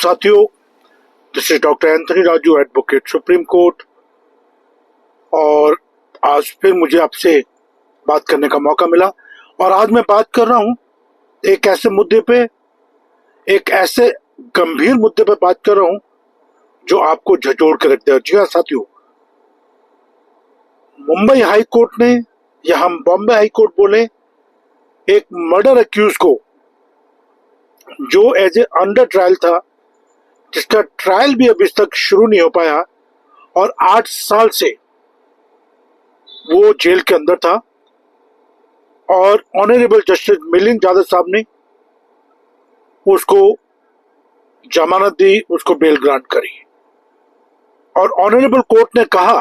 साथियों, this is doctor Anthony Raju, advocate supreme court. और आज फिर मुझे आपसे बात करने का मौका मिला और आज मैं बात कर रहा हूं एक ऐसे मुद्दे पे, एक ऐसे गंभीर मुद्दे पे बात कर रहा हूं जो आपको झंझोड़ के रख देगा। जी हाँ साथियों, मुंबई हाई कोर्ट ने, या हम बॉम्बे हाई कोर्ट बोले, एक मर्डर एक्यूज को, जो एज ए अंडर ट्रायल था, जिसका ट्रायल भी अभी तक शुरू नहीं हो पाया और 8 साल से वो जेल के अंदर था, और ऑनरेबल जस्टिस मिलिंद यादव साहब ने उसको जमानत दी, उसको बेल ग्रांट करी। और ऑनरेबल कोर्ट ने कहा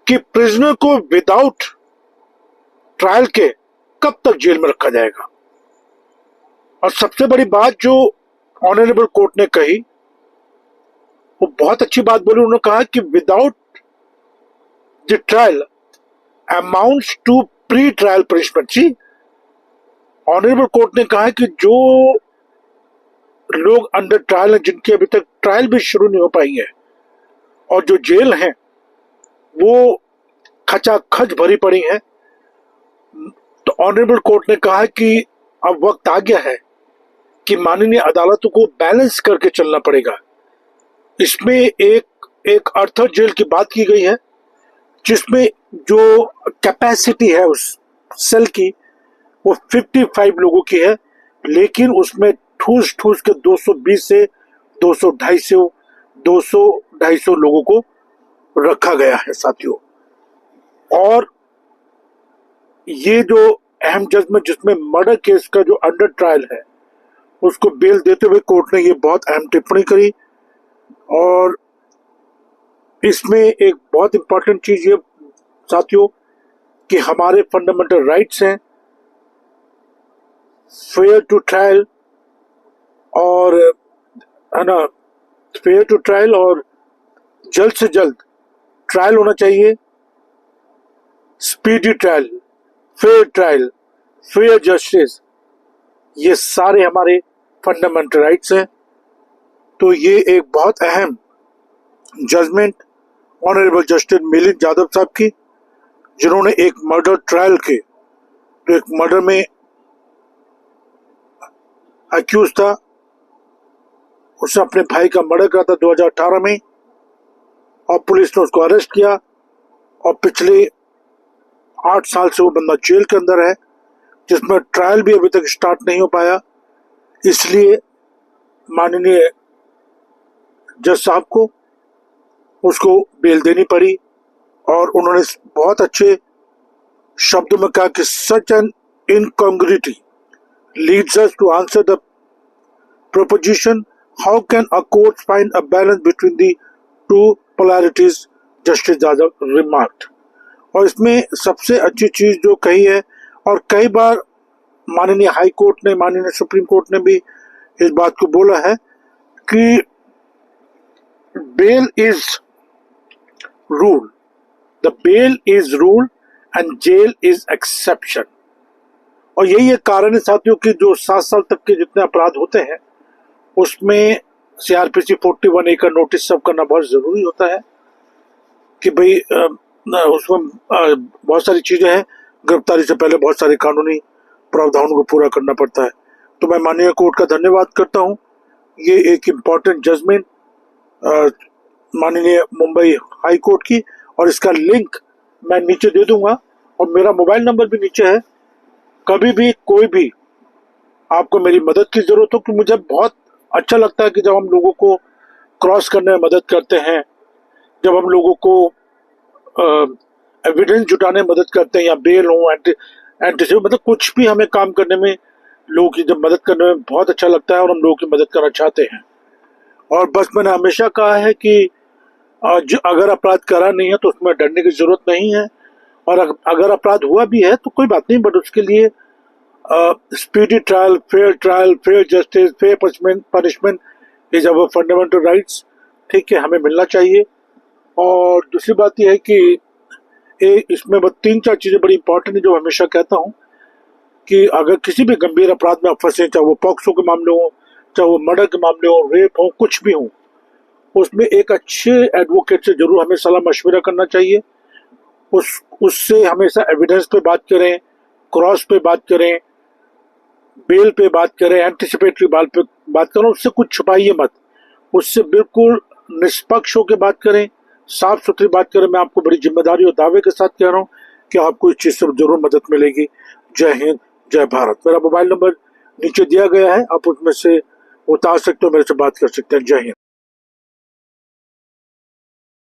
कि प्रिजनर को विदाउट ट्रायल के कब तक जेल में रखा जाएगा। और सबसे बड़ी बात जो ऑनरेबल कोर्ट ने कही, वो बहुत अच्छी बात बोली। उन्होंने कहा कि without the trial amounts to pre trial punishment. जी, ऑनरेबल कोर्ट ने कहा कि जो लोग अंडर ट्रायल हैं, जिनकी अभी तक ट्रायल भी शुरू नहीं हो पाई है और जो जेल हैं वो खचाखच भरी पड़ी हैं, तो ऑनरेबल कोर्ट ने कहा कि अब वक्त आ गया है कि माननीय अदालतों को बैलेंस करके चलना पड़ेगा। इसमें एक अर्थर जेल की बात की गई है, जिसमें जो कैपेसिटी है उस सेल की वो 55 लोगों की है, लेकिन उसमें ठूस ठूस के 220 से 200-250 लोगों को रखा गया है साथियों। और ये जो अहम जजमेंट, जिसमें मर्डर केस का जो अंडर ट्रायल है उसको बेल देते हुए कोर्ट ने ये बहुत अहम टिप्पणी करी। और इसमें एक बहुत इंपॉर्टेंट चीज ये साथियों कि हमारे फंडामेंटल राइट्स हैं फेयर टू ट्रायल, और है ना, फेयर टू ट्रायल, और जल्द से जल्द ट्रायल होना चाहिए, स्पीडी ट्रायल, फेयर जस्टिस, ये सारे हमारे फंडामेंटल राइट्स हैं। तो ये एक बहुत अहम judgment honourable justice Milind Yadav साहब की, जिन्होंने एक मर्डर ट्रायल के, तो एक मर्डर में अक्यूज था, उसने अपने भाई का मर्डर करा था 2018 में, और पुलिस ने उसको अरेस्ट किया और पिछले 8 साल से वो बंदा जेल के अंदर है, जिसमें ट्रायल भी अभी तक स्टार्ट नहीं हो पाया। इसलिए माननीय जज साहब को उसको बेल देनी पड़ी, और उन्होंने बहुत अच्छे शब्दों में कहा कि such an incongruity leads us to answer the proposition, how can a court find a balance between the two polarities, justice Yadav remarked। और इसमें सबसे अच्छी चीज जो कही है, और कई बार माननीय हाई कोर्ट ने, माननीय सुप्रीम कोर्ट ने भी इस बात को बोला है कि bail is rule, the bail is rule and jail is exception. और यही एक कारण है साथियों कि जो 7 साल तक के जितने अपराध होते हैं उसमें CRPC 41A का नोटिस सब करना बहुत जरूरी होता है कि भाई उसमें बहुत सारी चीजें हैं, गिरफ्तारी से पहले बहुत सारे कानूनी प्रावधानों को पूरा करना पड़ता है। तो मैं माननीय कोर्ट का धन्यवाद करता हूं। ये एक इम्पॉर्टेंट जजमेंट माननीय मुंबई हाई कोर्ट की, और इसका लिंक मैं नीचे दे दूंगा, और मेरा मोबाइल नंबर भी नीचे है। कभी भी कोई भी आपको मेरी मदद की जरूरत हो, कि मुझे बहुत अच्छा लगता है कि जब हम लोगों को क्रॉस करने में मदद करते हैं, जब हम लोगों को एविडेंस जुटाने में मदद करते हैं, या बेल हो, मतलब कुछ भी हमें काम करने में लोगों की जब मदद करने में बहुत अच्छा लगता है, और हम लोगों की मदद करना चाहते हैं। और बस मैंने हमेशा कहा है कि अगर अपराध करा नहीं है तो उसमें डरने की जरूरत नहीं है, और अगर अपराध हुआ भी है तो कोई बात नहीं, बट उसके लिए speedy trial, fair justice, fair punishment is our fundamental rights. ठीक है, हमें मिलना चाहिए। और दूसरी बात यह है कि इसमें 3-4 चीजें बड़ी इंपॉर्टेंट है जो हमेशा कहता हूं, कि अगर किसी भी गंभीर अपराध में आप फंसे, चाहे वो पॉक्सो के मामले हो, चाहे वो मर्डर के मामले हो, रेप हो, कुछ भी हो, उसमें एक अच्छे एडवोकेट से जरूर हमें सलाह मशवरा करना चाहिए। उससे हमेशा एविडेंस पे बात करें, क्रॉस पे बात करें, बेल पे बात करें, एंटिसिपेटरी बाल पे बात करें। उससे कुछ छुपाइए मत, उससे बिल्कुल निष्पक्ष होकर बात करें, साफ सुथरी बात करें। मैं आपको बड़ी जिम्मेदारी और दावे के साथ कह रहा हूँ कि आपको इस चीज से जरूर मदद मिलेगी। जय हिंद, जय भारत। मेरा मोबाइल नंबर नीचे दिया गया है, आप उसमें से उतार सकते हो, मेरे से बात कर सकते हैं। जय हिंद।